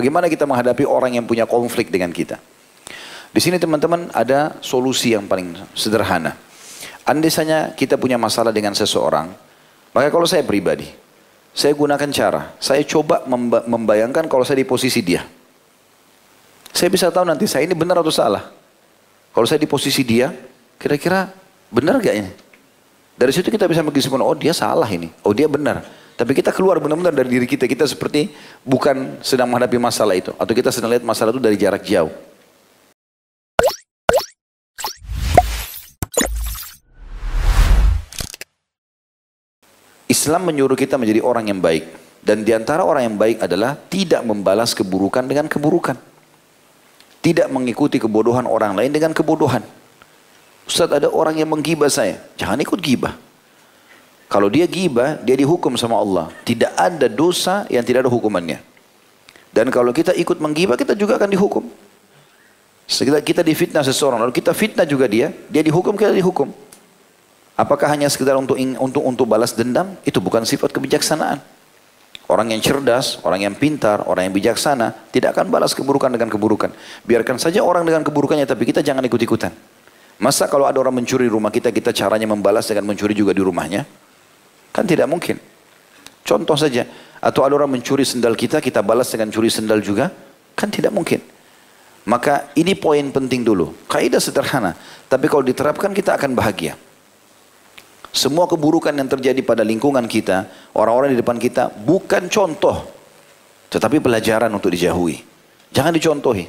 Bagaimana kita menghadapi orang yang punya konflik dengan kita? Di sini teman-teman ada solusi yang paling sederhana. Andai saja kita punya masalah dengan seseorang, maka kalau saya pribadi, saya gunakan cara, saya coba membayangkan kalau saya di posisi dia. Saya bisa tahu nanti saya ini benar atau salah. Kalau saya di posisi dia, kira-kira benar gak ini? Dari situ kita bisa mengisipkan, oh dia salah ini, oh dia benar. Tapi kita keluar benar-benar dari diri kita, kita seperti bukan sedang menghadapi masalah itu. Atau kita sedang lihat masalah itu dari jarak jauh. Islam menyuruh kita menjadi orang yang baik. Dan diantara orang yang baik adalah tidak membalas keburukan dengan keburukan. Tidak mengikuti kebodohan orang lain dengan kebodohan. Ustaz, ada orang yang menggibah saya. Jangan ikut gibah. Kalau dia gibah, dia dihukum sama Allah. Tidak ada dosa yang tidak ada hukumannya. Dan kalau kita ikut menggibah, kita juga akan dihukum. Kita difitnah seseorang, lalu kita fitnah juga dia dihukum, kita dihukum. Apakah hanya sekedar untuk balas dendam? Itu bukan sifat kebijaksanaan. Orang yang cerdas, orang yang pintar, orang yang bijaksana tidak akan balas keburukan dengan keburukan. Biarkan saja orang dengan keburukannya, tapi kita jangan ikut-ikutan. Masa kalau ada orang mencuri rumah kita, kita caranya membalas dengan mencuri juga di rumahnya? Kan tidak mungkin. Contoh saja, atau ada orang mencuri sendal kita, kita balas dengan curi sendal juga? Kan tidak mungkin. Maka ini poin penting dulu. Kaidah sederhana, tapi kalau diterapkan kita akan bahagia. Semua keburukan yang terjadi pada lingkungan kita, orang-orang di depan kita, bukan contoh, tetapi pelajaran untuk dijauhi. Jangan dicontohi.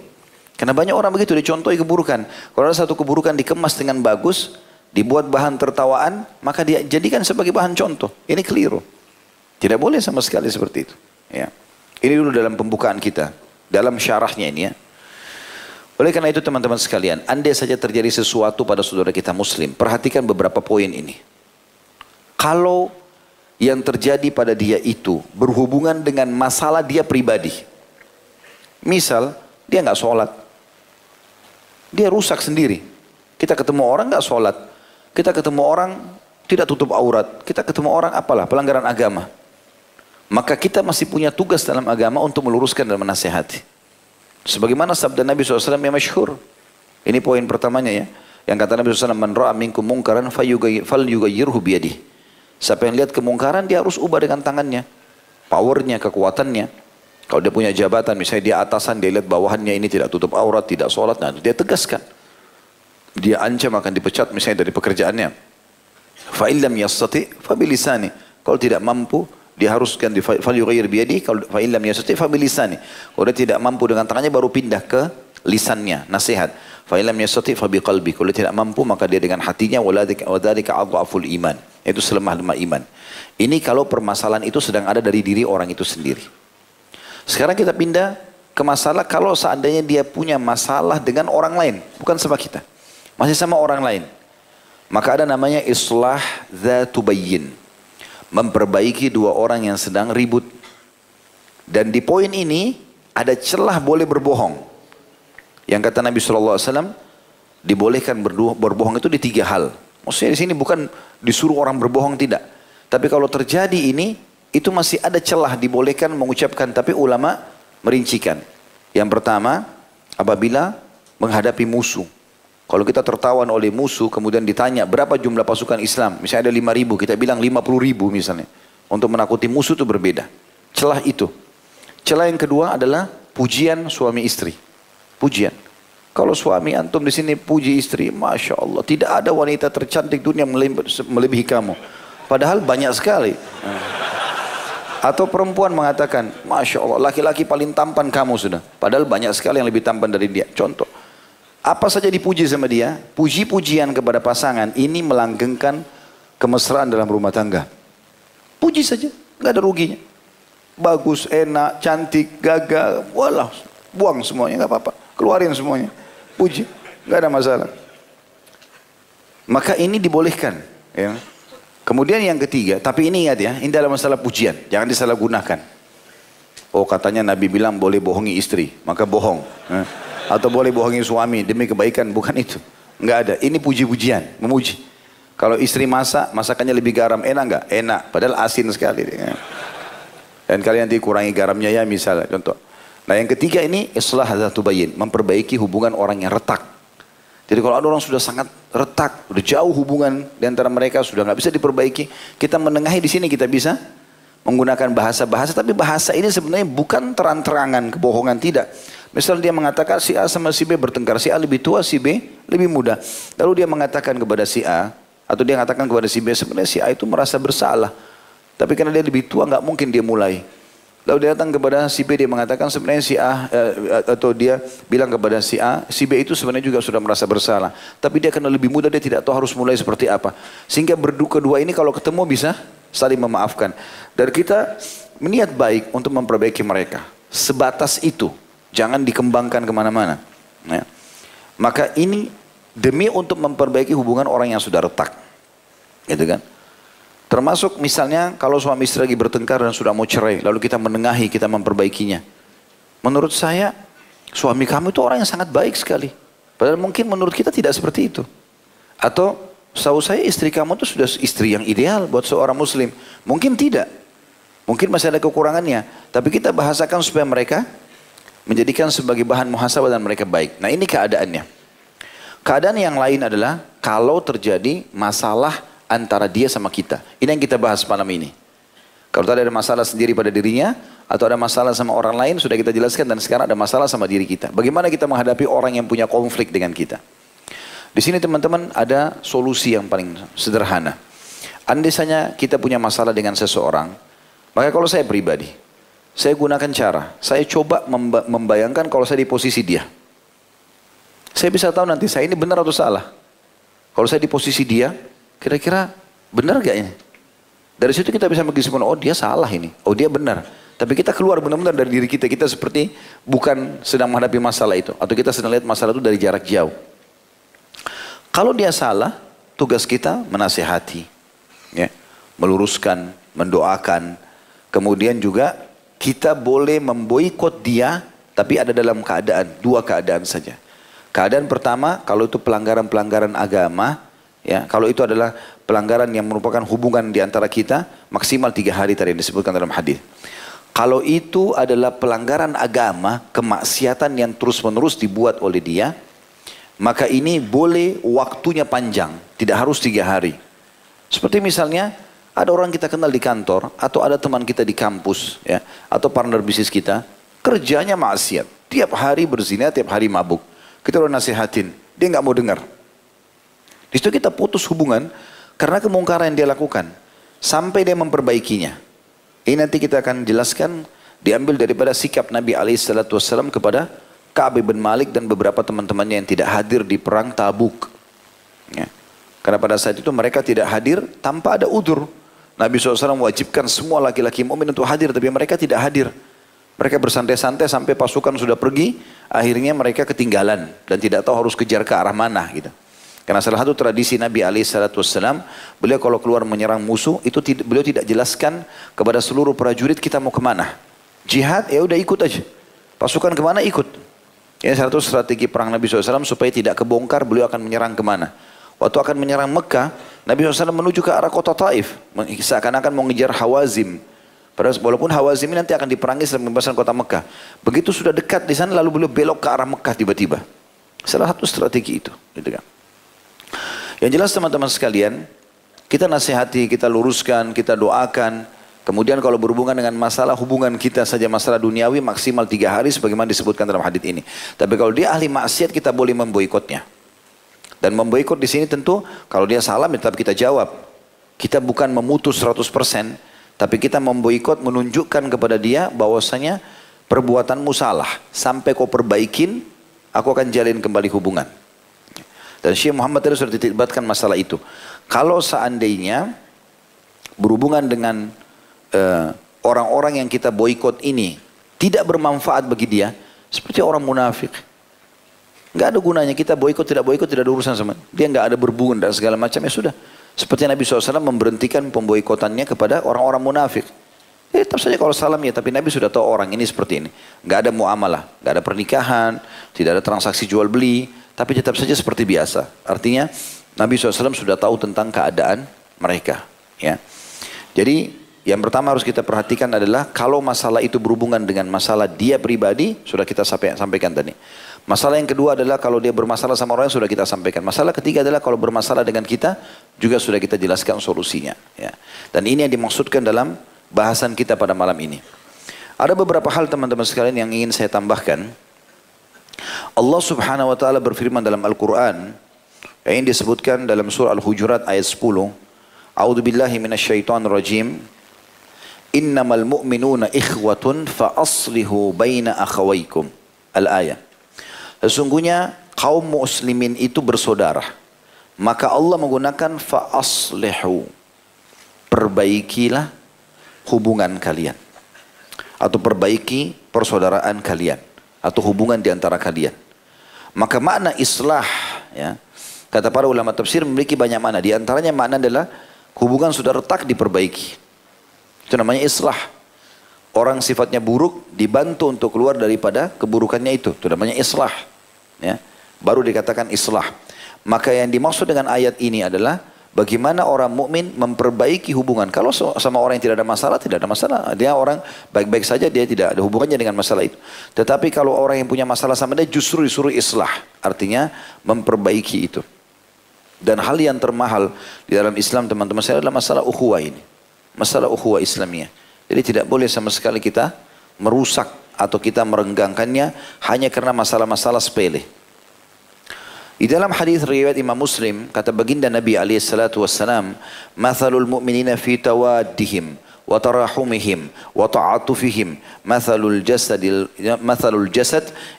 Karena banyak orang begitu, dicontohi keburukan. Kalau ada satu keburukan dikemas dengan bagus, dibuat bahan tertawaan, maka dia jadikan sebagai bahan contoh. Ini keliru. Tidak boleh sama sekali seperti itu. Ya. Ini dulu dalam pembukaan kita, dalam syarahnya ini ya. Oleh karena itu teman-teman sekalian, andai saja terjadi sesuatu pada saudara kita muslim, perhatikan beberapa poin ini. Kalau yang terjadi pada dia itu berhubungan dengan masalah dia pribadi. Misal, dia nggak sholat. Dia rusak sendiri. Kita ketemu orang nggak sholat. Kita ketemu orang tidak tutup aurat. Kita ketemu orang apalah, pelanggaran agama. Maka kita masih punya tugas dalam agama untuk meluruskan dan menasihati. Sebagaimana sabda Nabi SAW yang masyhur. Ini poin pertamanya ya. Yang kata Nabi SAW, man ra'a minkum mungkaran falyughayyirhu biyadihi. Siapa yang lihat kemungkaran, dia harus ubah dengan tangannya. Powernya, kekuatannya. Kalau dia punya jabatan, misalnya dia atasan, dia lihat bawahannya ini tidak tutup aurat, tidak sholat, nah dia tegaskan. Dia ancam akan dipecat misalnya dari pekerjaannya. Fa'illam yastati' fabilisani. Kalau tidak mampu, dia haruskan di falyughayyir biyadihi. Kalau fa'illam yastati' fabilisani. Kalau dia tidak mampu dengan tangannya, baru pindah ke lisannya, nasihat. Fa'illam yastati' fabiqalbi. Kalau dia tidak mampu, maka dia dengan hatinya. Wadhalika adhaful iman. Itu selemah-lemah iman. Ini kalau permasalahan itu sedang ada dari diri orang itu sendiri. Sekarang kita pindah ke masalah kalau seandainya dia punya masalah dengan orang lain. Bukan sama kita. Masih sama orang lain. Maka ada namanya islah dzatu bayyin. Memperbaiki dua orang yang sedang ribut. Dan di poin ini ada celah boleh berbohong. Yang kata Nabi SAW, dibolehkan berbohong itu di 3 hal. Maksudnya di sini bukan disuruh orang berbohong, tidak. Tapi kalau terjadi ini, itu masih ada celah dibolehkan mengucapkan. Tapi ulama merincikan. Yang pertama, apabila menghadapi musuh. Kalau kita tertawan oleh musuh, kemudian ditanya berapa jumlah pasukan Islam. Misalnya ada 5.000, kita bilang 50.000 misalnya. Untuk menakuti musuh itu berbeda. Celah itu. Celah yang kedua adalah pujian suami istri. Pujian. Kalau suami antum di sini puji istri, masya Allah, tidak ada wanita tercantik dunia melebihi kamu. Padahal banyak sekali. Atau perempuan mengatakan, masya Allah, laki-laki paling tampan kamu sudah. Padahal banyak sekali yang lebih tampan dari dia. Contoh, apa saja dipuji sama dia, puji-pujian kepada pasangan ini melanggengkan kemesraan dalam rumah tangga. Puji saja, nggak ada ruginya. Bagus, enak, cantik, gagah, walah, buang semuanya, nggak apa-apa, keluarin semuanya. Puji, nggak ada masalah. Maka ini dibolehkan. Ya. Kemudian yang ketiga, tapi ini ingat ya, ini dalam masalah pujian, jangan disalahgunakan. Oh katanya Nabi bilang boleh bohongi istri, maka bohong. Atau boleh bohongi suami demi kebaikan, bukan itu. Nggak ada, ini puji-pujian, memuji. Kalau istri masak, masakannya lebih garam, enak nggak? Enak, padahal asin sekali. Ya. Dan kalian nanti kurangi garamnya ya misalnya, contoh. Nah yang ketiga ini islah dzatu bayin, memperbaiki hubungan orang yang retak. Jadi kalau ada orang sudah sangat retak, sudah jauh hubungan di antara mereka, sudah nggak bisa diperbaiki, kita menengahi di sini, kita bisa menggunakan bahasa-bahasa, tapi bahasa ini sebenarnya bukan terang-terangan kebohongan, tidak. Misal dia mengatakan si A sama si B bertengkar, si A lebih tua, si B lebih muda. Lalu dia mengatakan kepada si A, atau dia mengatakan kepada si B, sebenarnya si A itu merasa bersalah. Tapi karena dia lebih tua, nggak mungkin dia mulai. Lalu dia datang kepada si B, dia mengatakan sebenarnya si A, atau dia bilang kepada si A, si B itu sebenarnya juga sudah merasa bersalah. Tapi dia karena lebih muda, dia tidak tahu harus mulai seperti apa. Sehingga kedua ini kalau ketemu bisa saling memaafkan. Dan kita meniat baik untuk memperbaiki mereka. Sebatas itu. Jangan dikembangkan kemana-mana. Ya. Maka ini demi untuk memperbaiki hubungan orang yang sudah retak. Gitu kan. Termasuk misalnya kalau suami istri lagi bertengkar dan sudah mau cerai, lalu kita menengahi, kita memperbaikinya. Menurut saya, suami kamu itu orang yang sangat baik sekali. Padahal mungkin menurut kita tidak seperti itu. Atau, setahu saya istri kamu itu sudah istri yang ideal buat seorang muslim. Mungkin tidak. Mungkin masih ada kekurangannya. Tapi kita bahasakan supaya mereka menjadikan sebagai bahan muhasabah dan mereka baik. Nah ini keadaannya. Keadaan yang lain adalah kalau terjadi masalah antara dia sama kita. Ini yang kita bahas malam ini. Kalau tadi ada masalah sendiri pada dirinya, atau ada masalah sama orang lain, sudah kita jelaskan, dan sekarang ada masalah sama diri kita. Bagaimana kita menghadapi orang yang punya konflik dengan kita? Di sini teman-teman ada solusi yang paling sederhana. Andainya kita punya masalah dengan seseorang, maka kalau saya pribadi, saya gunakan cara, saya coba membayangkan kalau saya di posisi dia. Saya bisa tahu nanti saya ini benar atau salah. Kalau saya di posisi dia, kira-kira benar gak ini? Dari situ kita bisa mengisipkan, oh dia salah ini, oh dia benar. Tapi kita keluar benar-benar dari diri kita, kita seperti bukan sedang menghadapi masalah itu. Atau kita sedang lihat masalah itu dari jarak jauh. Kalau dia salah, tugas kita menasihati, ya, meluruskan, mendoakan. Kemudian juga kita boleh memboikot dia, tapi ada dalam keadaan, dua keadaan saja. Keadaan pertama, kalau itu pelanggaran-pelanggaran agama, ya, kalau itu adalah pelanggaran yang merupakan hubungan di antara kita, maksimal 3 hari tadi yang disebutkan dalam hadis. Kalau itu adalah pelanggaran agama, kemaksiatan yang terus-menerus dibuat oleh dia, maka ini boleh waktunya panjang, tidak harus 3 hari. Seperti misalnya, ada orang kita kenal di kantor, atau ada teman kita di kampus, ya, atau partner bisnis kita, kerjanya maksiat. Tiap hari berzina, tiap hari mabuk. Kita udah nasihatin, dia nggak mau dengar. Di situ kita putus hubungan karena kemungkaran yang dia lakukan. Sampai dia memperbaikinya. Ini nanti kita akan jelaskan diambil daripada sikap Nabi SAW kepada Ka'ab bin Malik dan beberapa teman-temannya yang tidak hadir di perang Tabuk. Ya. Karena pada saat itu mereka tidak hadir tanpa ada udzur. Nabi SAW mewajibkan semua laki-laki mukmin untuk hadir, tapi mereka tidak hadir. Mereka bersantai-santai sampai pasukan sudah pergi, akhirnya mereka ketinggalan dan tidak tahu harus kejar ke arah mana gitu. Karena salah satu tradisi Nabi SAW, beliau kalau keluar menyerang musuh, itu beliau tidak jelaskan kepada seluruh prajurit kita mau kemana. Jihad, ya udah ikut aja. Pasukan kemana, ikut. Ini salah satu strategi perang Nabi SAW supaya tidak kebongkar beliau akan menyerang kemana. Waktu akan menyerang Mekah, Nabi SAW menuju ke arah kota Taif. Seakan-akan mau ngejar Hawazim. Padahal walaupun Hawazim ini nanti akan diperangi setelah pembebasan kota Mekah. Begitu sudah dekat di sana, lalu beliau belok ke arah Mekah tiba-tiba. Salah satu strategi itu. Gitu kan. Yang jelas teman-teman sekalian, kita nasihati, kita luruskan, kita doakan. Kemudian kalau berhubungan dengan masalah hubungan kita saja, masalah duniawi maksimal 3 hari sebagaimana disebutkan dalam hadits ini. Tapi kalau dia ahli maksiat, kita boleh memboikotnya. Dan memboikot di sini tentu kalau dia salah tetap kita jawab. Kita bukan memutus 100%, tapi kita memboikot menunjukkan kepada dia bahwasanya perbuatanmu salah. Sampai kau perbaikin, aku akan jalin kembali hubungan. Dan Syekh Muhammad tadi sudah dititbatkan masalah itu. Kalau seandainya berhubungan dengan orang-orang yang kita boikot ini tidak bermanfaat bagi dia, seperti orang munafik. Nggak ada gunanya kita boikot, tidak ada urusan sama dia, nggak ada berhubungan dan segala macam, ya sudah. Seperti Nabi SAW memberhentikan pemboikotannya kepada orang-orang munafik. Tetap saja kalau salam ya, tapi Nabi sudah tahu orang ini seperti ini. Nggak ada muamalah, nggak ada pernikahan, tidak ada transaksi jual beli, tapi tetap saja seperti biasa. Artinya Nabi SAW sudah tahu tentang keadaan mereka. Ya. Jadi Yang pertama harus kita perhatikan adalah kalau masalah itu berhubungan dengan masalah dia pribadi, sudah kita sampaikan tadi. Masalah yang kedua adalah kalau dia bermasalah sama orang sudah kita sampaikan. Masalah ketiga adalah kalau bermasalah dengan kita, juga sudah kita jelaskan solusinya. Ya. Dan ini yang dimaksudkan dalam bahasan kita pada malam ini. Ada beberapa hal teman-teman sekalian yang ingin saya tambahkan. Allah subhanahu wa ta'ala berfirman dalam Al-Quran, yang disebutkan dalam surah Al-Hujurat ayat 10. A'udzu billahi minasyaitonir rajim. Innamal mu'minuna ikhwatun fa aslihu baina akhawaykum. Al-ayah. Sesungguhnya kaum muslimin itu bersaudara. Maka Allah menggunakan fa aslihu. Perbaikilah hubungan kalian. Atau perbaiki persaudaraan kalian. Atau hubungan di antara kalian. Maka makna islah, ya, kata para ulama tafsir memiliki banyak makna. Di antaranya makna adalah hubungan sudah retak diperbaiki. Itu namanya islah. Orang sifatnya buruk dibantu untuk keluar daripada keburukannya itu. Itu namanya islah. Ya. Baru dikatakan islah. Maka yang dimaksud dengan ayat ini adalah bagaimana orang mukmin memperbaiki hubungan. Kalau sama orang yang tidak ada masalah, tidak ada masalah. Dia orang baik-baik saja, dia tidak ada hubungannya dengan masalah itu. Tetapi kalau orang yang punya masalah sama dia justru disuruh islah. Artinya memperbaiki itu. Dan hal yang termahal di dalam Islam teman-teman saya adalah masalah ukhuwah ini. Masalah ukhuwah Islamiyah. Jadi tidak boleh sama sekali kita merusak atau kita merenggangkannya hanya karena masalah-masalah sepele. Di dalam hadis riwayat Imam Muslim kata baginda Nabi alaihi salatu wassalam, "Mathalul mu'minina fi tawaddihim wa tarahumihim wa ta'atufihim mathalul jasad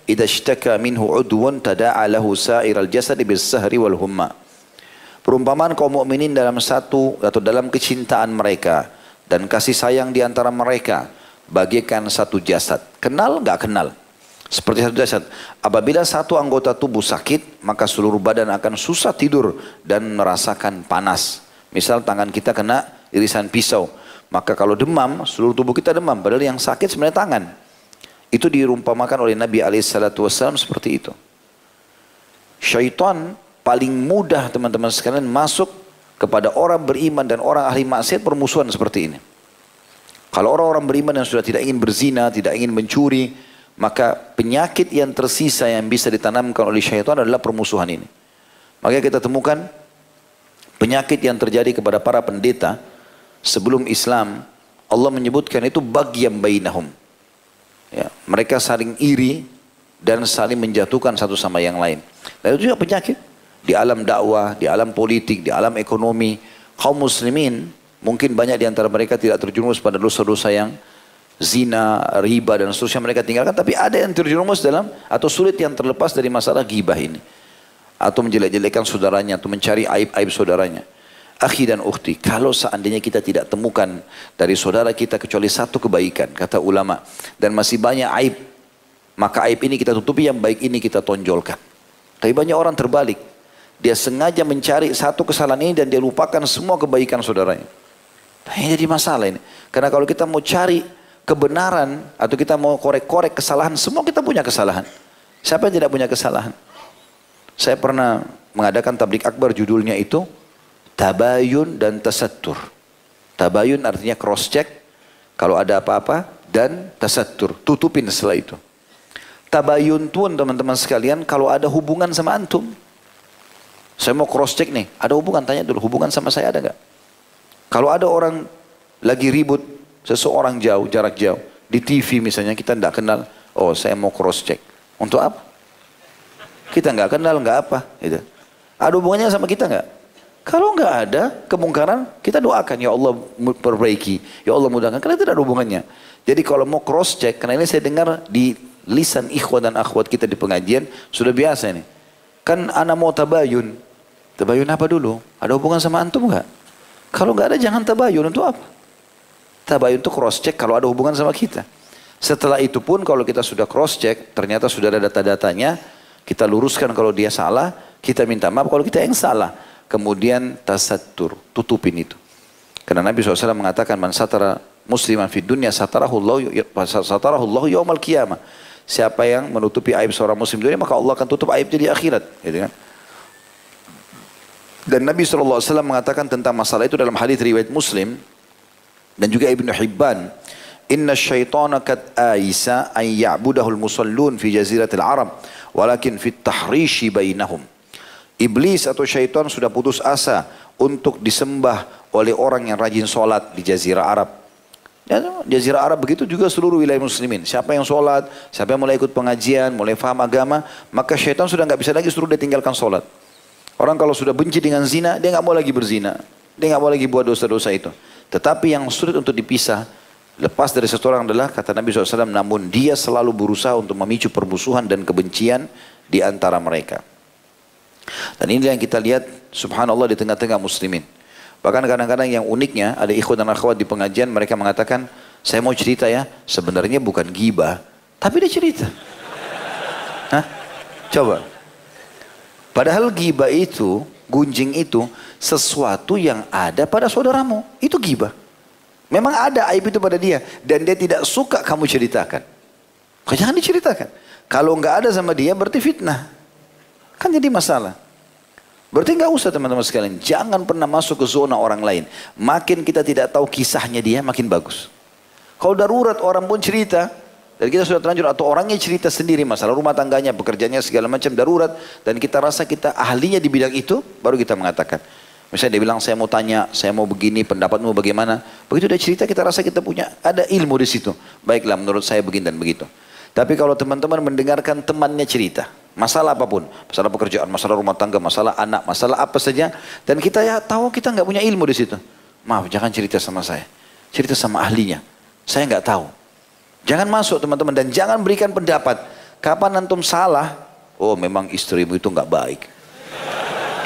idza ishtaka minhu 'udwun tada'a lahu sa'iral jasad bis-sahri wal humma." Perumpamaan kaum mukminin dalam satu atau dalam kecintaan mereka dan kasih sayang di antara mereka bagaikan satu jasad. Kenal nggak kenal? Seperti satu jasad. Apabila satu anggota tubuh sakit, maka seluruh badan akan susah tidur dan merasakan panas. Misal tangan kita kena irisan pisau, maka kalau demam, seluruh tubuh kita demam. Padahal yang sakit sebenarnya tangan. Itu dirumpamakan oleh Nabi SAW seperti itu. Syaitan paling mudah teman-teman sekalian masuk kepada orang beriman dan orang ahli maksiat permusuhan seperti ini. Kalau orang-orang beriman yang sudah tidak ingin berzina, tidak ingin mencuri, maka penyakit yang tersisa yang bisa ditanamkan oleh syaitan adalah permusuhan ini. Makanya kita temukan penyakit yang terjadi kepada para pendeta sebelum Islam, Allah menyebutkan itu bagyam bainahum. Ya, mereka saling iri dan saling menjatuhkan satu sama yang lain. Dan itu juga penyakit. Di alam dakwah, di alam politik, di alam ekonomi, kaum muslimin mungkin banyak di antara mereka tidak terjerumus pada dosa-dosa yang zina, riba dan seterusnya mereka tinggalkan, tapi ada yang terjerumus dalam atau sulit yang terlepas dari masalah ghibah ini atau menjelek-jelekkan saudaranya atau mencari aib-aib saudaranya. Akhi dan ukhti, kalau seandainya kita tidak temukan dari saudara kita kecuali satu kebaikan, kata ulama, dan masih banyak aib, maka aib ini kita tutupi, yang baik ini kita tonjolkan. Tapi banyak orang terbalik. Dia sengaja mencari satu kesalahan ini dan dia lupakan semua kebaikan saudaranya. Nah, ini jadi masalah ini. Karena kalau kita mau cari kebenaran atau kita mau korek-korek kesalahan, semua kita punya kesalahan. Siapa yang tidak punya kesalahan? Saya pernah mengadakan tablik akbar, judulnya itu Tabayun dan Tasattur. Tabayun artinya cross check kalau ada apa-apa, dan tasattur, tutupin setelah itu. Tabayun tuan teman-teman sekalian kalau ada hubungan sama antum. Saya mau cross check nih, ada hubungan, tanya dulu, hubungan sama saya ada gak? Kalau ada orang lagi ribut, seseorang jauh, jarak jauh, di TV misalnya kita tidak kenal, oh saya mau cross check. Untuk apa? Kita nggak kenal, nggak apa. Gitu. Ada hubungannya sama kita nggak? Kalau nggak ada kemungkaran, kita doakan, ya Allah perbaiki, ya Allah mudahkan, karena tidak ada hubungannya. Jadi kalau mau cross check, karena ini saya dengar di lisan ikhwan dan akhwat kita di pengajian, sudah biasa ini. Kan anak mau tabayun. Tabayun apa dulu? Ada hubungan sama antum nggak? Kalau nggak ada jangan tabayun, untuk apa? Tabayun itu cross check kalau ada hubungan sama kita. Setelah itu pun kalau kita sudah cross check, ternyata sudah ada data-datanya, kita luruskan kalau dia salah, kita minta maaf kalau kita yang salah. Kemudian tasattur, tutupin itu. Karena Nabi SAW mengatakan, man satara musliman fid dunya satarahullahu yaumal qiyamah. Siapa yang menutupi aib seorang muslim dunia, maka Allah akan tutup aibnya di akhirat. Gitu kan? Dan Nabi SAW mengatakan tentang masalah itu dalam hadis riwayat Muslim, Dan juga Ibnu Hibban, inna syaitana kad aisa an ya'budahul musallun fi jaziratil Arab, walakin fit tahrishi bainahum. Iblis atau syaitan sudah putus asa untuk disembah oleh orang yang rajin sholat di Jazirah Arab. Ya, Jazirah Arab begitu juga seluruh wilayah muslimin. Siapa yang sholat, siapa yang mulai ikut pengajian, mulai faham agama, maka syaitan sudah nggak bisa lagi suruh dia tinggalkan sholat. Orang kalau sudah benci dengan zina, dia nggak mau lagi berzina. Dia nggak mau lagi buat dosa-dosa itu. Tetapi yang sulit untuk dipisah, lepas dari seseorang adalah, kata Nabi SAW, namun dia selalu berusaha untuk memicu permusuhan dan kebencian di antara mereka. Dan inilah yang kita lihat subhanallah di tengah-tengah muslimin. Bahkan kadang-kadang yang uniknya ada ikhwan dan akhwat di pengajian, mereka mengatakan, saya mau cerita ya, sebenarnya bukan ghibah, tapi dia cerita. Hah? Coba. Padahal ghibah itu, gunjing itu sesuatu yang ada pada saudaramu, itu ghibah. Memang ada aib itu pada dia dan dia tidak suka kamu ceritakan. Kau jangan diceritakan. Kalau nggak ada sama dia berarti fitnah. Kan jadi masalah. Berarti nggak usah teman-teman sekalian. Jangan pernah masuk ke zona orang lain. Makin kita tidak tahu kisahnya dia, makin bagus. Kalau darurat orang pun cerita, dan kita sudah terlanjur, atau orangnya cerita sendiri masalah rumah tangganya, pekerjaannya segala macam darurat, dan kita rasa kita ahlinya di bidang itu, baru kita mengatakan. Misalnya dia bilang, saya mau tanya, saya mau begini, pendapatmu bagaimana? Begitu dia cerita, kita rasa kita punya, ada ilmu di situ. Baiklah, menurut saya begini dan begitu. Tapi kalau teman-teman mendengarkan temannya cerita, masalah apapun, masalah pekerjaan, masalah rumah tangga, masalah anak, masalah apa saja, dan kita ya tahu kita nggak punya ilmu di situ. Maaf, jangan cerita sama saya, cerita sama ahlinya. Saya nggak tahu. Jangan masuk teman-teman dan jangan berikan pendapat. Kapan antum salah? Oh, memang istrimu itu nggak baik.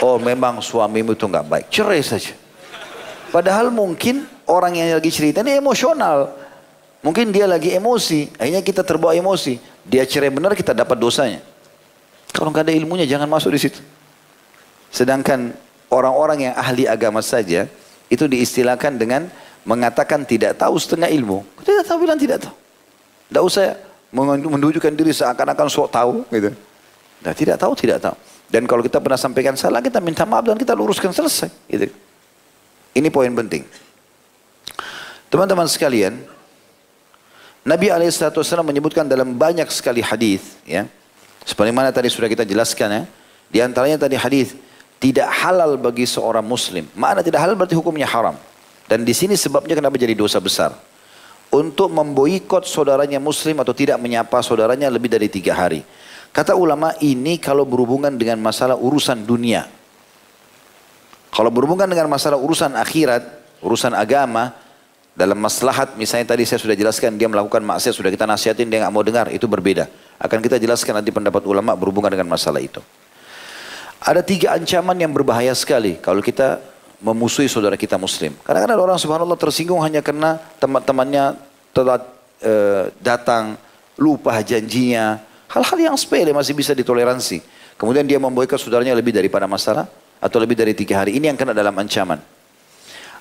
Oh, memang suamimu itu nggak baik. Cerai saja. Padahal mungkin orang yang lagi cerita ini emosional. Mungkin dia lagi emosi, akhirnya kita terbawa emosi. Dia cerai benar, kita dapat dosanya. Kalau nggak ada ilmunya, jangan masuk di situ. Sedangkan orang-orang yang ahli agama saja, itu diistilahkan dengan mengatakan tidak tahu setengah ilmu. Tidak tahu bilang tidak tahu. Tidak usah menunjukkan diri seakan-akan sok tahu. Gitu. Nah, tidak tahu, tidak tahu. Dan kalau kita pernah sampaikan salah, kita minta maaf dan kita luruskan, selesai. Gitu. Ini poin penting. Teman-teman sekalian, Nabi SAW menyebutkan dalam banyak sekali hadis, ya, seperti mana tadi sudah kita jelaskan, ya, di antaranya tadi hadis tidak halal bagi seorang Muslim. Makna tidak halal berarti hukumnya haram. Dan di sini sebabnya kenapa jadi dosa besar. Untuk memboikot saudaranya Muslim atau tidak menyapa saudaranya lebih dari 3 hari. Kata ulama ini kalau berhubungan dengan masalah urusan dunia. Kalau berhubungan dengan masalah urusan akhirat, urusan agama. Dalam maslahat, misalnya tadi saya sudah jelaskan dia melakukan maksiat, sudah kita nasihatin dia nggak mau dengar, itu berbeda. Akan kita jelaskan nanti pendapat ulama berhubungan dengan masalah itu. Ada 3 ancaman yang berbahaya sekali kalau kita memusuhi saudara kita Muslim. Kadang-kadang orang subhanallah tersinggung hanya karena teman-temannya telat datang, lupa janjinya, hal-hal yang sepele masih bisa ditoleransi. Kemudian dia memboikot saudaranya lebih daripada masalah atau lebih dari 3 hari. Ini yang kena dalam ancaman.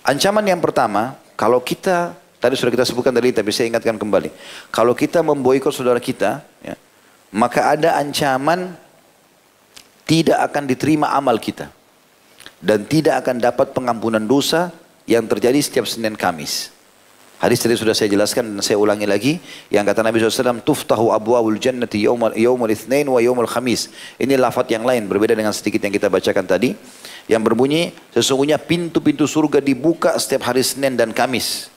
Ancaman yang pertama, kalau kita, tadi sudah kita sebutkan tadi, tapi saya ingatkan kembali. Kalau kita memboikot saudara kita, ya, maka ada ancaman tidak akan diterima amal kita. Dan tidak akan dapat pengampunan dosa yang terjadi setiap Senin Kamis. Hadis tadi sudah saya jelaskan dan saya ulangi lagi. Yang kata Nabi SAW, tuftahu abwaabul jannati yaumul itsnain wa yaumul khamis. Ini lafaz yang lain, berbeda dengan sedikit yang kita bacakan tadi. Yang berbunyi, sesungguhnya pintu-pintu surga dibuka setiap hari Senin dan Kamis.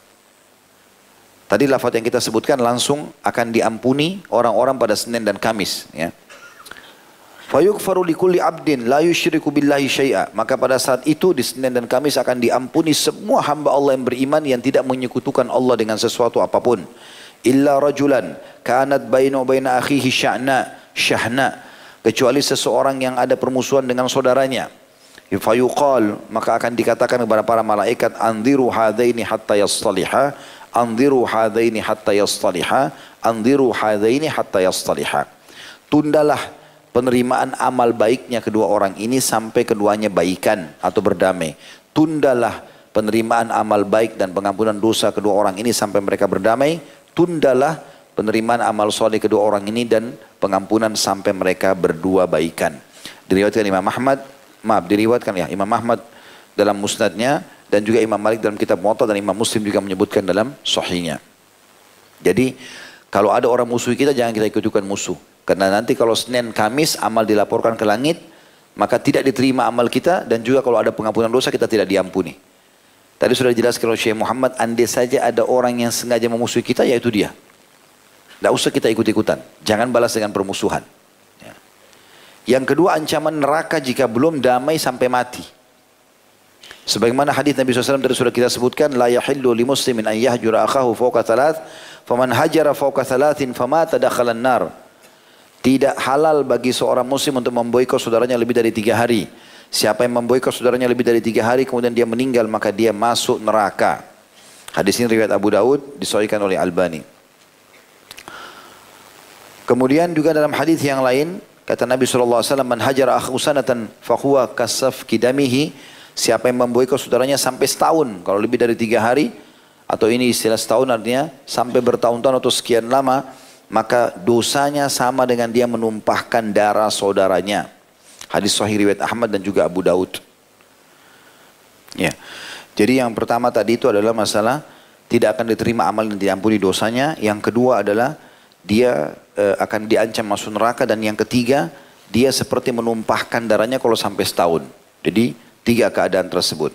Tadi lafaz yang kita sebutkan langsung akan diampuni orang-orang pada Senin dan Kamis. Ya. Fayughfaru likulli abdin la yusyriku billahi syai'a. Maka pada saat itu di Senin dan Kamis akan diampuni semua hamba Allah yang beriman yang tidak menyekutukan Allah dengan sesuatu apapun. Illa rajulan kanat bainahu baina akhihi syahna. Kecuali seseorang yang ada permusuhan dengan saudaranya. Fayuqal, maka akan dikatakan kepada para malaikat, anziru hadaini hatta yastaliha, anziru hadaini hatta yastaliha, anziru hadaini hatta yastaliha. Tundalah penerimaan amal baiknya kedua orang ini sampai keduanya baikan atau berdamai. Tundalah penerimaan amal baik dan pengampunan dosa kedua orang ini sampai mereka berdamai. Tundalah penerimaan amal soleh kedua orang ini dan pengampunan sampai mereka berdua baikan. Diriwayatkan Imam Ahmad, diriwayatkan ya Imam Ahmad dalam musnadnya dan juga Imam Malik dalam kitab Muwatta, dan Imam Muslim juga menyebutkan dalam sahihnya. Jadi kalau ada orang musuh kita, jangan kita ikut-ikutan musuh. Karena nanti kalau Senin Kamis amal dilaporkan ke langit, maka tidak diterima amal kita, dan juga kalau ada pengampunan dosa kita tidak diampuni. Tadi sudah dijelaskan oleh Syekh Muhammad, andai saja ada orang yang sengaja memusuhi kita, yaitu dia. Tidak usah kita ikut-ikutan. Jangan balas dengan permusuhan. Ya. Yang kedua, ancaman neraka jika belum damai sampai mati. Sebagaimana hadis Nabi SAW tadi sudah kita sebutkan, la yahillu li muslimin an yahjura akhahu fawqa thalath, faman hajara fawqa thalathin famata dakhalan nar. Tidak halal bagi seorang muslim untuk memboikot saudaranya lebih dari 3 hari. Siapa yang memboikot saudaranya lebih dari 3 hari kemudian dia meninggal, maka dia masuk neraka. Hadis ini riwayat Abu Daud, disahihkan oleh Albani. Kemudian juga dalam hadis yang lain kata Nabi SAW, man hajara akhu sanatan fahuwa kasafki damihi. Siapa yang memboikot saudaranya sampai setahun, kalau lebih dari 3 hari, atau ini istilah setahun artinya sampai bertahun-tahun atau sekian lama, maka dosanya sama dengan dia menumpahkan darah saudaranya. Hadis sahih riwayat Ahmad dan juga Abu Daud. Ya. Jadi yang pertama tadi itu adalah masalah tidak akan diterima amal dan diampuni dosanya. Yang kedua adalah dia akan diancam masuk neraka. Dan yang ketiga, dia seperti menumpahkan darahnya kalau sampai setahun. Jadi 3 keadaan tersebut.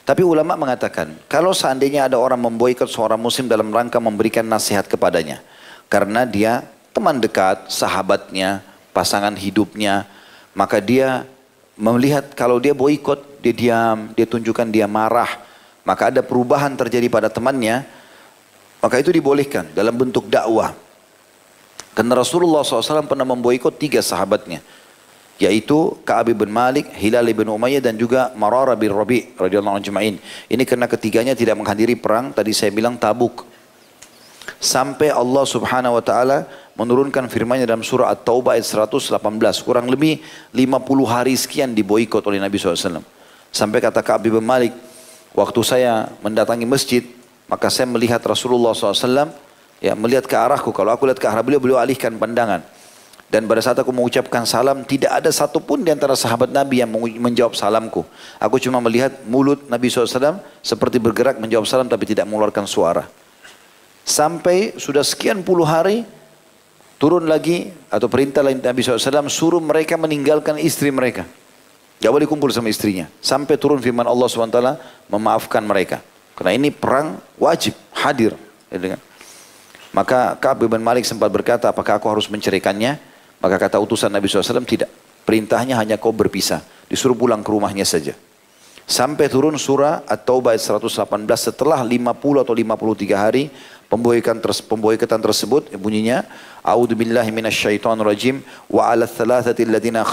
Tapi ulama mengatakan, kalau seandainya ada orang memboikot seorang muslim dalam rangka memberikan nasihat kepadanya, karena dia teman dekat, sahabatnya, pasangan hidupnya, maka dia melihat kalau dia boikot, dia diam, dia tunjukkan dia marah, maka ada perubahan terjadi pada temannya, maka itu dibolehkan dalam bentuk dakwah. Karena Rasulullah SAW pernah memboikot 3 sahabatnya, yaitu Ka'ab bin Malik, Hilal bin Umayyah, dan juga Mararah bin Rabi' radhiyallahu anhu ajma'in. Ini karena ketiganya tidak menghadiri perang, tadi saya bilang Tabuk. Sampai Allah subhanahu wa ta'ala menurunkan firman-Nya dalam surah At-Taubah ayat 118. Kurang lebih 50 hari sekian diboikot oleh Nabi SAW. Sampai kata Ka'ab bin Malik, waktu saya mendatangi masjid, maka saya melihat Rasulullah SAW, ya, melihat ke arahku. Kalau aku lihat ke arah beliau, beliau alihkan pandangan. Dan pada saat aku mengucapkan salam, tidak ada satupun di antara sahabat Nabi yang menjawab salamku. Aku cuma melihat mulut Nabi SAW seperti bergerak menjawab salam tapi tidak mengeluarkan suara. Sampai sudah sekian puluh hari, turun lagi atau perintah lain Nabi SAW, suruh mereka meninggalkan istri mereka. Tidak boleh kumpul sama istrinya. Sampai turun firman Allah SWT, memaafkan mereka. Karena ini perang wajib, hadir. Maka Ka'ab bin Malik sempat berkata, apakah aku harus menceraikannya? Maka kata utusan Nabi SAW, tidak. Perintahnya hanya kau berpisah. Disuruh pulang ke rumahnya saja. Sampai turun surah At-Taubah ayat 118 setelah 50 atau 53 hari pemboikatan tersebut bunyinya A'udzubillahi minasyaitonirrajim wa 'alal thalathati alladziina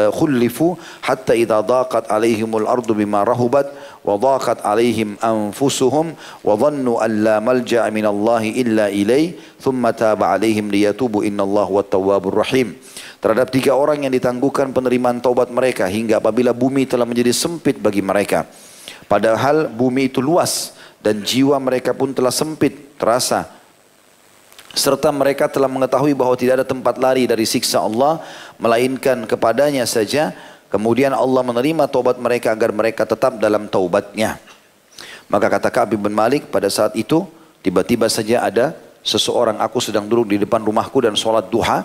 khulifu hatta idza dhaqat 'alaihimul ardu bima rahubat wa dhaqat 'alaihim anfusuhum wa dhannu an la malja'a minallahi illa ilaihi thumma taba 'alaihim liyatubu innallaha huwat tawwabur rahim. Terhadap 3 orang yang ditangguhkan penerimaan taubat mereka hingga apabila bumi telah menjadi sempit bagi mereka. Padahal bumi itu luas dan jiwa mereka pun telah sempit terasa. Serta mereka telah mengetahui bahwa tidak ada tempat lari dari siksa Allah melainkan kepadanya saja. Kemudian Allah menerima taubat mereka agar mereka tetap dalam taubatnya. Maka kata Ka'ab bin Malik, pada saat itu tiba-tiba saja ada seseorang, aku sedang duduk di depan rumahku dan sholat duha.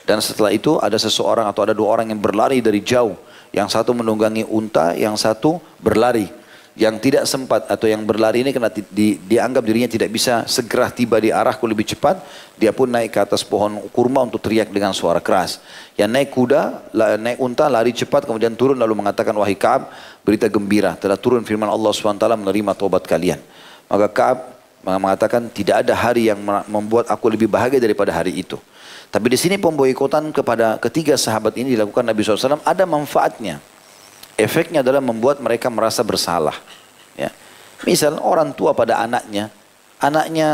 Dan setelah itu ada seseorang atau ada 2 orang yang berlari dari jauh. Yang satu menunggangi unta, yang satu berlari. Yang tidak sempat atau yang berlari ini karena dianggap dirinya tidak bisa segera tiba di arahku lebih cepat. Dia pun naik ke atas pohon kurma untuk teriak dengan suara keras. Yang naik kuda, naik unta lari cepat kemudian turun lalu mengatakan, wahai Ka'ab, berita gembira. Telah turun firman Allah SWT menerima taubat kalian. Maka Ka'ab mengatakan tidak ada hari yang membuat aku lebih bahagia daripada hari itu. Tapi di sini pemboikotan kepada ketiga sahabat ini dilakukan Nabi SAW ada manfaatnya. Efeknya adalah membuat mereka merasa bersalah. Ya. Misal orang tua pada anaknya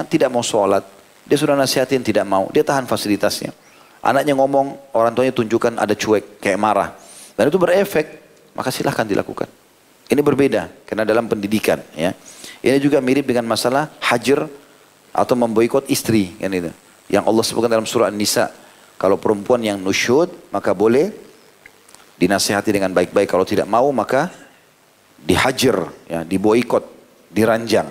tidak mau sholat, dia sudah nasihatin tidak mau, dia tahan fasilitasnya. Anaknya ngomong, orang tuanya tunjukkan ada cuek, kayak marah. Dan itu berefek, maka silahkan dilakukan. Ini berbeda, karena dalam pendidikan. Ya. Ini juga mirip dengan masalah hajar atau memboikot istri. Kan itu. Yang Allah sebutkan dalam surah An-Nisa. Kalau perempuan yang nusyud, maka boleh dinasihati dengan baik-baik. Kalau tidak mau, maka dihajar, ya, diboikot, diranjang.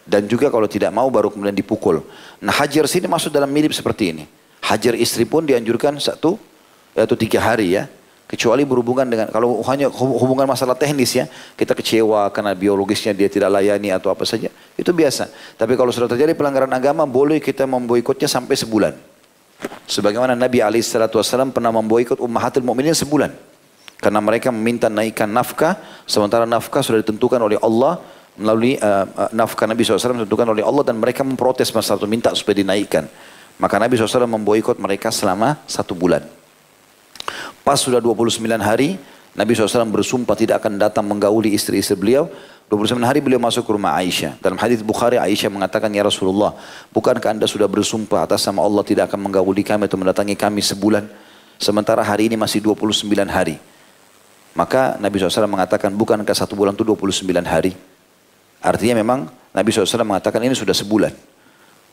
Dan juga kalau tidak mau baru kemudian dipukul. Nah hajar sini masuk dalam mirip seperti ini. Hajar istri pun dianjurkan 1 atau 3 hari ya. Kecuali berhubungan dengan, kalau hanya hubungan masalah teknis ya, kita kecewa karena biologisnya dia tidak layani atau apa saja, itu biasa. Tapi kalau sudah terjadi pelanggaran agama, boleh kita memboikotnya sampai sebulan. Sebagaimana Nabi SAW pernah memboikot Ummahatul Mukminin sebulan. Karena mereka meminta naikkan nafkah, sementara nafkah sudah ditentukan oleh Allah, melalui nafkah Nabi SAW ditentukan oleh Allah, dan mereka memprotes masalah itu, minta supaya dinaikkan. Maka Nabi SAW memboikot mereka selama 1 bulan. Pas sudah 29 hari, Nabi SAW bersumpah tidak akan datang menggauli istri-istri beliau. 29 hari beliau masuk ke rumah Aisyah. Dalam hadis Bukhari, Aisyah mengatakan, "Ya Rasulullah, bukankah anda sudah bersumpah atas nama Allah tidak akan menggauli kami atau mendatangi kami sebulan? Sementara hari ini masih 29 hari. Maka Nabi SAW mengatakan, bukankah 1 bulan itu 29 hari? Artinya memang Nabi SAW mengatakan ini sudah sebulan.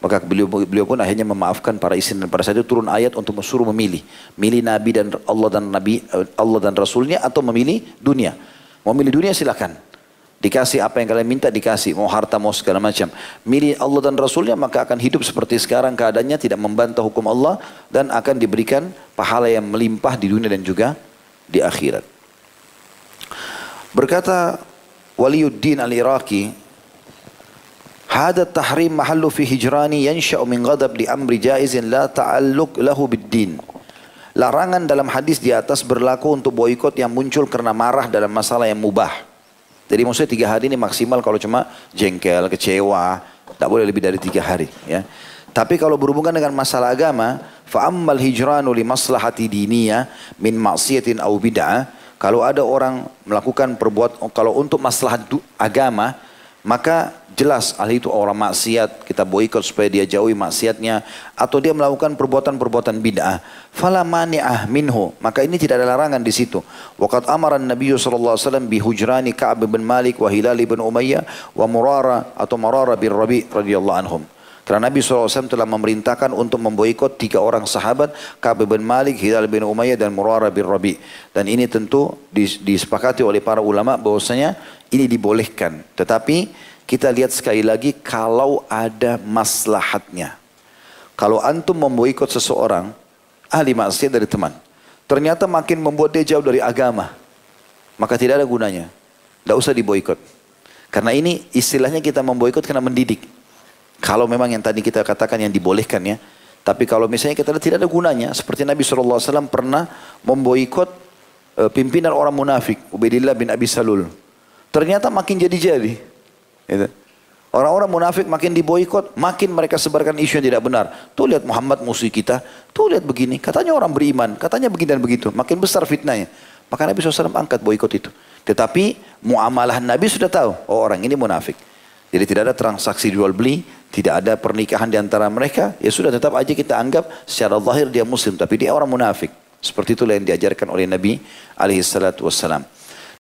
Maka beliau pun akhirnya memaafkan para istri, dan pada saat itu turun ayat untuk suruh memilih. Milih Nabi dan Allah dan Rasulnya, atau memilih dunia. Mau milih dunia silakan. Dikasih apa yang kalian minta dikasih. Mau harta, mau segala macam. Milih Allah dan Rasulnya, maka akan hidup seperti sekarang keadaannya, tidak membantah hukum Allah, dan akan diberikan pahala yang melimpah di dunia dan juga di akhirat. Berkata Waliyuddin Al-Iraqi, "Hada tahrim mahallu fi hijrani yansha'u min ghadab li amri jaizin la ta'alluq lahu bid-din." Larangan dalam hadis di atas berlaku untuk boikot yang muncul karena marah dalam masalah yang mubah. Jadi maksudnya 3 hari ini maksimal kalau cuma jengkel, kecewa, tak boleh lebih dari 3 hari. Ya. Tapi kalau berhubungan dengan masalah agama, fa'ammal hijranu li maslahati diniyah min maksiatin au bid'ah. Kalau ada orang melakukan kalau untuk masalah agama, maka jelas ahli itu orang maksiat, kita boikot supaya dia jauhi maksiatnya, atau dia melakukan perbuatan-perbuatan bid'ah. Fala mani'ah minhu, maka ini tidak ada larangan di situ. Waqad amara Nabi sallallahu alaihi wasallam bi hujrani Ka'ab bin Malik wa Hilal bin Umayyah wa Murara atau Marara bin Rabi radhiyallahu anhum. Karena Nabi SAW telah memerintahkan untuk memboikot 3 orang sahabat, Ka'ab bin Malik, Hilal bin Umayyah, dan Murara bin Rabi. Dan ini tentu disepakati oleh para ulama bahwasanya ini dibolehkan. Tetapi kita lihat sekali lagi kalau ada maslahatnya. Kalau antum memboikot seseorang, ahli maksiat dari teman, ternyata makin membuat dia jauh dari agama, maka tidak ada gunanya. Tidak usah diboikot. Karena ini istilahnya kita memboikot karena mendidik. Kalau memang yang tadi kita katakan yang dibolehkan ya. Tapi kalau misalnya kita lihat tidak ada gunanya. Seperti Nabi SAW pernah memboikot pimpinan orang munafik. Ubaidillah bin Abi Salul. Ternyata makin jadi-jadi. Gitu. Orang-orang munafik makin diboikot, makin mereka sebarkan isu yang tidak benar. Tuh lihat Muhammad musuh kita. Tuh lihat begini. Katanya orang beriman. Katanya begini dan begitu. Makin besar fitnahnya. Maka Nabi SAW angkat boikot itu. Tetapi muamalah Nabi sudah tahu. Oh orang ini munafik. Jadi tidak ada transaksi jual beli, tidak ada pernikahan di antara mereka, ya sudah tetap aja kita anggap secara zahir dia muslim, tapi dia orang munafik. Seperti itulah yang diajarkan oleh Nabi alaihi salatu wassalam.